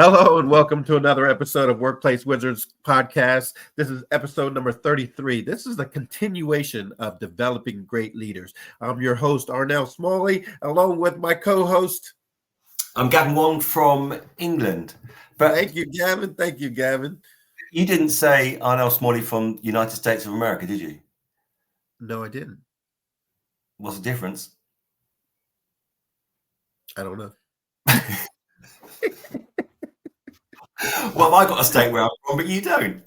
Hello and welcome to another episode of Workplace Wizards podcast. This is episode number 33. This is the continuation of developing great leaders. I'm your host, Arnell Smalley, along with my co-host. I'm Gavin Wong from England. But Thank you, Gavin. You didn't say Arnell Smalley from United States of America, did you? No, I didn't. What's the difference? I don't know. Well, I got to state where I'm from, but you don't.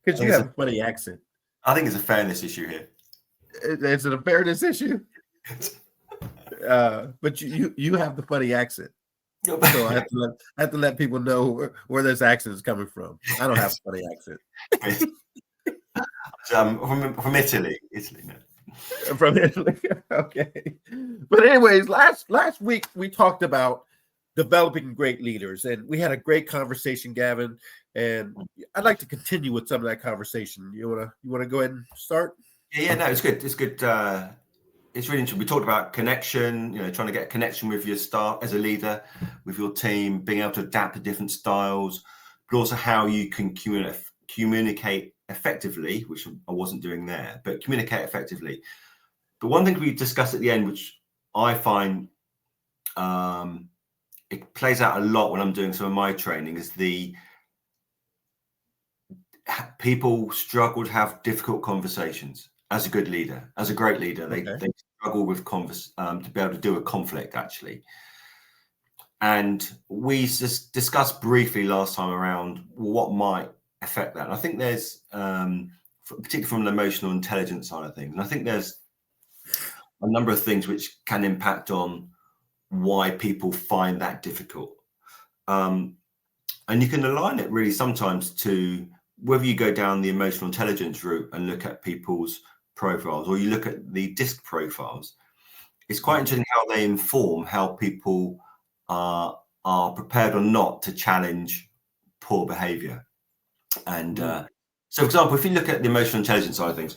Because you have a funny accent. I think it's a fairness issue here. Is it a fairness issue? But you have the funny accent. So I have to let people know where this accent is coming from. I don't have a funny accent. From Italy. No. From Italy. Okay. But anyways, last week we talked about developing great leaders, and we had a great conversation, Gavin. And I'd like to continue with some of that conversation. You wanna go ahead and start? Yeah, no, it's good. It's good. It's really interesting. We talked about connection, trying to get a connection with your staff as a leader, with your team, being able to adapt to different styles, but also how you can communicate effectively, which I wasn't doing there, but communicate effectively. The one thing we discussed at the end, which I find it plays out a lot when I'm doing some of my training, is people struggle to have difficult conversations. As a good leader, as a great leader, they struggle with to be able to do a conflict, actually. And we just discussed briefly last time around what might affect that. And I think there's, particularly from an emotional intelligence side of things, and I think there's a number of things which can impact on why people find that difficult. And you can align it really sometimes to whether you go down the emotional intelligence route and look at people's profiles, or you look at the DISC profiles. It's quite interesting how they inform how people are prepared or not to challenge poor behavior. And so, for example, if you look at the emotional intelligence side of things,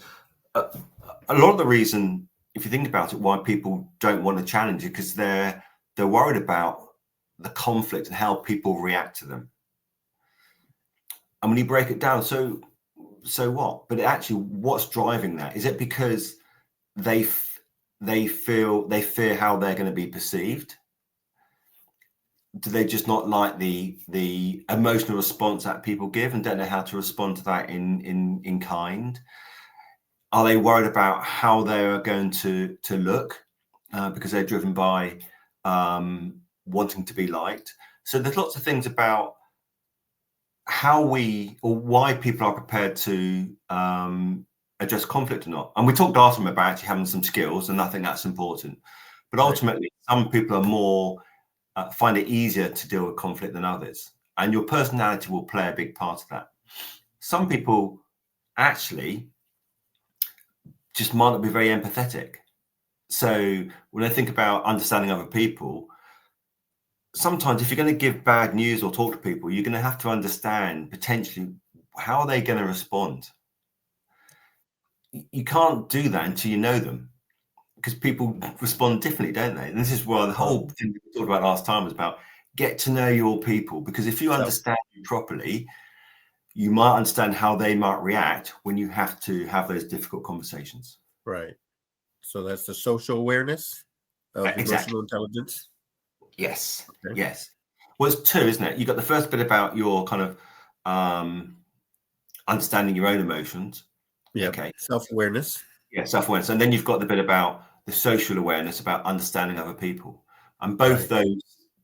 a lot of the reason, if you think about it, why people don't want to challenge it, because they're worried about the conflict and how people react to them. And when you break it down, so what? But actually, what's driving that? Is it because they fear how they're going to be perceived? Do they just not like the emotional response that people give and don't know how to respond to that in kind? Are they worried about how they are going to look because they're driven by wanting to be liked? So there's lots of things about how why people are prepared to address conflict or not. And we talked last time about actually having some skills, and I think that's important. But ultimately, some people are more find it easier to deal with conflict than others, and your personality will play a big part of that. Some people actually just might not be very empathetic. So when I think about understanding other people, sometimes if you're going to give bad news or talk to people, you're going to have to understand potentially how are they going to respond. You can't do that until you know them, because people respond differently, don't they? And this is why the whole thing we talked about last time was about get to know your people, because if you understand you properly, you might understand how they might react when you have to have those difficult conversations. Right. So that's the social awareness of emotional intelligence. Yes. Okay. Yes. Well, it's two, isn't it? You've got the first bit about your kind of understanding your own emotions. Yeah. Okay. Self-awareness. Yeah, self-awareness. And then you've got the bit about the social awareness, about understanding other people. And both those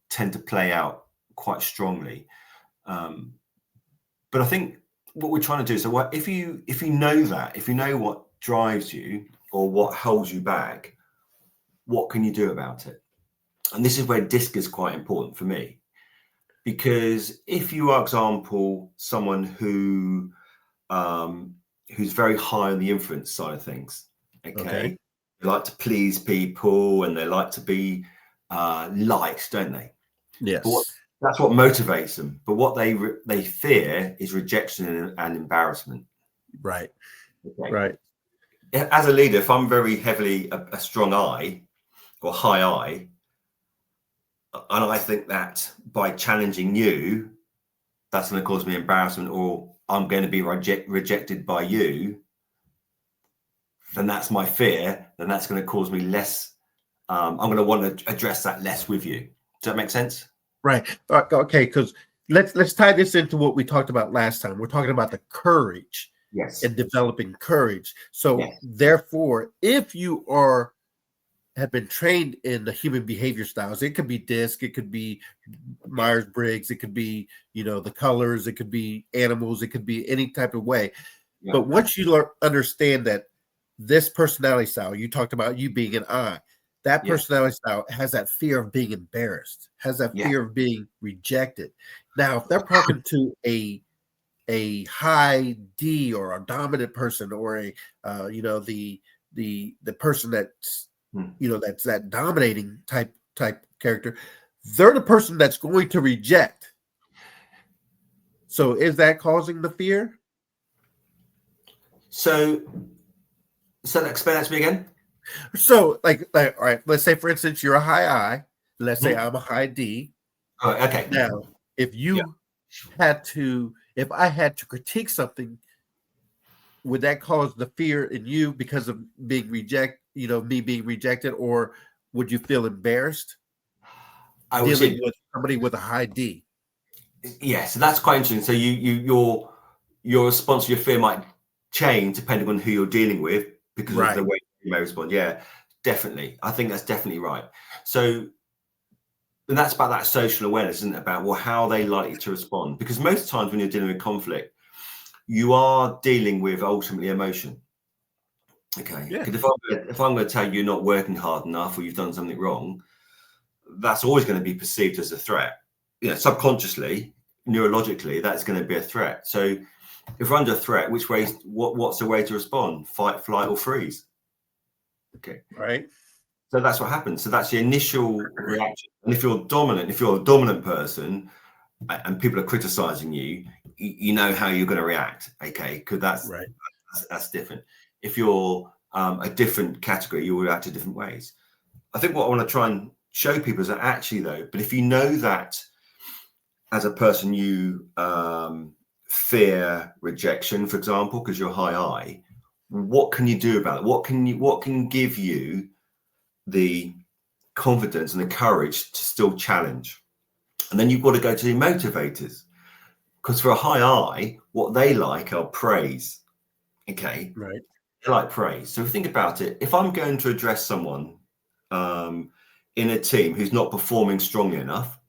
tend to play out quite strongly. But I think what we're trying to do is, so if you know that, if you know what drives you or what holds you back, what can you do about it? And this is where DISC is quite important for me, because if you are, for example, someone who's very high on the influence side of things, okay. They like to please people and they like to be liked, don't they? Yes. That's what motivates them. But what they fear is rejection and embarrassment. Right. Okay. Right. As a leader, if I'm very heavily a strong I or high I, And I think that by challenging you, that's going to cause me embarrassment, or I'm going to be rejected by you, then that's my fear. Then that's going to cause me less. I'm going to want to address that less with you. Does that make sense? Right. Okay. Because let's tie this into what we talked about last time. We're talking about the courage. Yes. And developing courage. So yes. Therefore, if you have been trained in the human behavior styles, it could be DISC, it could be Myers-Briggs, it could be, the colors, it could be animals, it could be any type of way. Yeah. But once you understand that this personality style, you talked about you being an I, that personality style has that fear of being embarrassed, has that fear of being rejected. Now, if they're talking to a high D or a dominant person, or the person that's that's that dominating type character, they're the person that's going to reject. So is that causing the fear? So explain that to me again. So like all right, let's say for instance you're a high I, let's say I'm a high D. Oh, okay. Now, if you if I had to critique something, would that cause the fear in you because of being me being rejected, or would you feel embarrassed dealing with somebody with a high D? Yeah, so that's quite interesting. So your response to your fear might change depending on who you're dealing with because of the way you may respond. Yeah, definitely. I think that's definitely right. So and that's about that social awareness, isn't it? About how they likely to respond. Because most times when you're dealing with conflict, you are dealing with ultimately emotion. Okay. Because if I'm going to tell you you're not working hard enough or you've done something wrong, that's always going to be perceived as a threat. Subconsciously, neurologically, that's going to be a threat. So if we're under threat, what's the way to respond? Fight, flight, or freeze? Okay. Right. So that's what happens. So that's the initial reaction. And if you're a dominant person and people are criticizing you, you know how you're going to react. Okay. Because that's different. If you're a different category, you will react in different ways. I think what I want to try and show people is that actually though, but if you know that as a person, you fear rejection, for example, because you're high I, what can you do about it? What can give you the confidence and the courage to still challenge? And then you've got to go to the motivators, because for a high I, what they like are praise. Okay. Right. They like praise. So if you think about it, if I'm going to address someone in a team who's not performing strongly enough,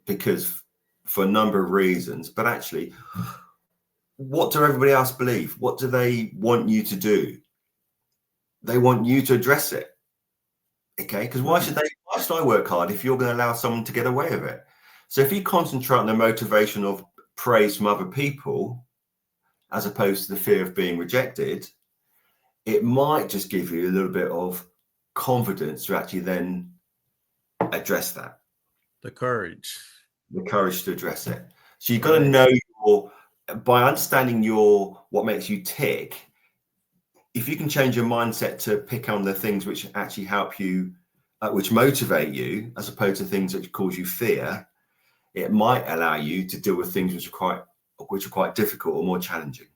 because for a number of reasons, but actually, what do everybody else believe? What do they want you to do? They want you to address it. Okay, because why should I work hard if you're going to allow someone to get away with it? So if you concentrate on the motivation of praise from other people, as opposed to the fear of being rejected, it might just give you a little bit of confidence to actually then address that. The courage to address it. So you've got to know by understanding what makes you tick. If you can change your mindset to pick on the things which actually help you, which motivate you, as opposed to things that cause you fear, it might allow you to deal with things which are quite difficult or more challenging.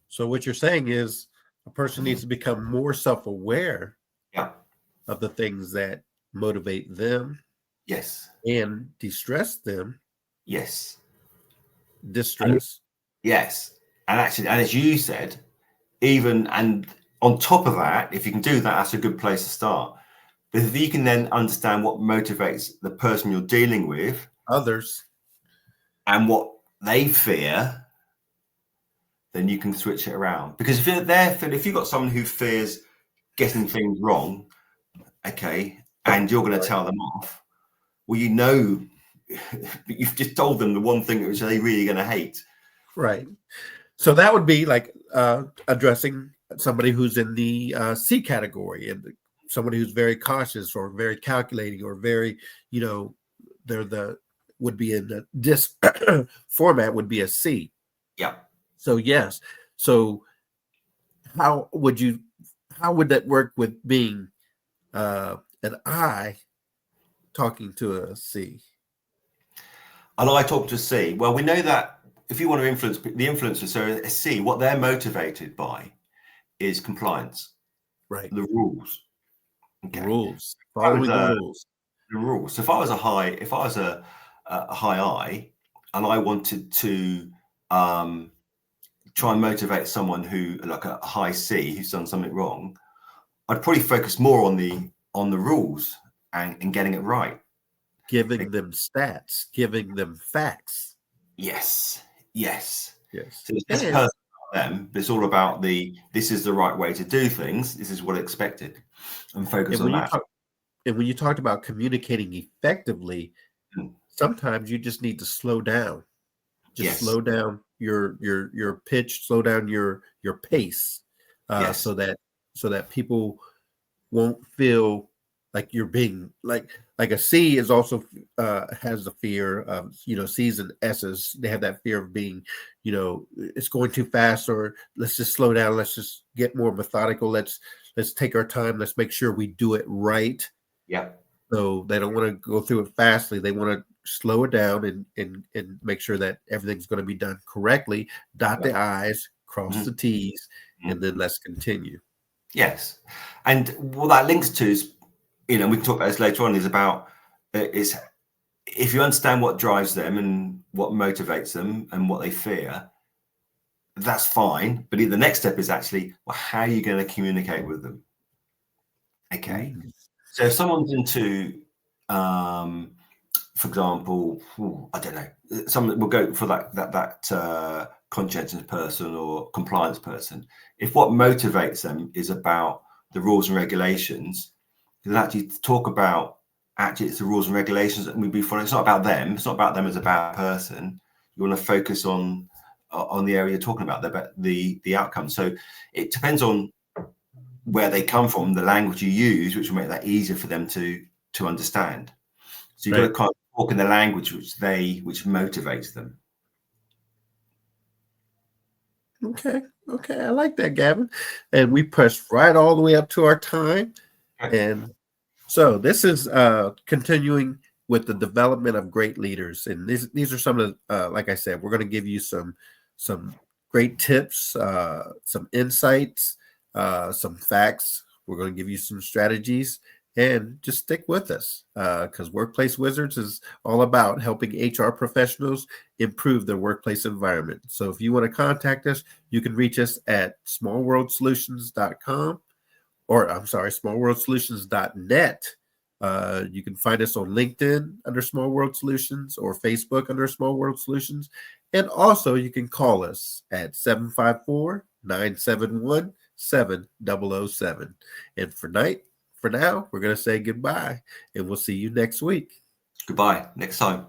So what you're saying is a person needs to become more self-aware of the things that motivate them. Yes. And distress them. Yes. Distress. Yes. And actually, and as you said, and on top of that, if you can do that, that's a good place to start. But if you can then understand what motivates the person you're dealing with, others, and what they fear, then you can switch it around. Because if you've got someone who fears getting things wrong, okay, and you're going to tell them off, well, you've just told them the one thing which they're really going to hate. Right. So that would be like addressing somebody who's in the C category, and somebody who's very cautious or very calculating or very, would be in the DISC format would be a C. Yeah. So yes. So how would that work with being an I talking to a C? I like talking to a C. Well, we know that if you want to influence the influencers, so a C, what they're motivated by is compliance, Right. the rules. Okay. Rules. Following the rules. The rules. So if I was a high I and I wanted to try and motivate someone who, like a high C, who's done something wrong, I'd probably focus more on the rules and getting it right. Giving them stats, giving them facts. Yes. So it's personal about them, but it's all about this is the right way to do things. This is what expected, and focus on that. And when you talked about communicating effectively, sometimes you just need to slow down. Just slow down your pitch, slow down your pace, so that people won't feel like you're being like a C is also has the fear of, C's and S's. They have that fear of being, it's going too fast, or let's just slow down. Let's just get more methodical. Let's take our time. Let's make sure we do it right. Yeah. So they don't want to go through it fastly. They want to slow it down and make sure that everything's going to be done correctly. Dot the I's, cross the T's, and then let's continue. Yes. And what that links to is, we can talk about this later on, is about is if you understand what drives them and what motivates them and what they fear, that's fine. But the next step is actually, well, how are you going to communicate with them? Okay. So if someone's into, for example, I don't know, someone will go for that conscientious person or compliance person. If what motivates them is about the rules and regulations, then actually talk about it's the rules and regulations that we be following. It's not about them. It's not about them as a bad person. You want to focus on the area you're talking about, the outcome. So it depends on where they come from, the language you use, which will make that easier for them to understand. So you've got to kind of talk in the language which motivates them. Okay, I like that, Gavin. And we pressed right all the way up to our time. And so this is continuing with the development of great leaders. And these are some of the, like I said, we're going to give you some great tips, some insights, some facts. We're going to give you some strategies, and just stick with us, because Workplace Wizards is all about helping HR professionals improve their workplace environment. So if you want to contact us, you can reach us at smallworldsolutions.com, or I'm sorry, smallworldsolutions.net. You can find us on LinkedIn under Small World Solutions, or Facebook under Small World Solutions. And also you can call us at 754-971-7007. And for now, we're going to say goodbye, and we'll see you next week. Goodbye. Next time.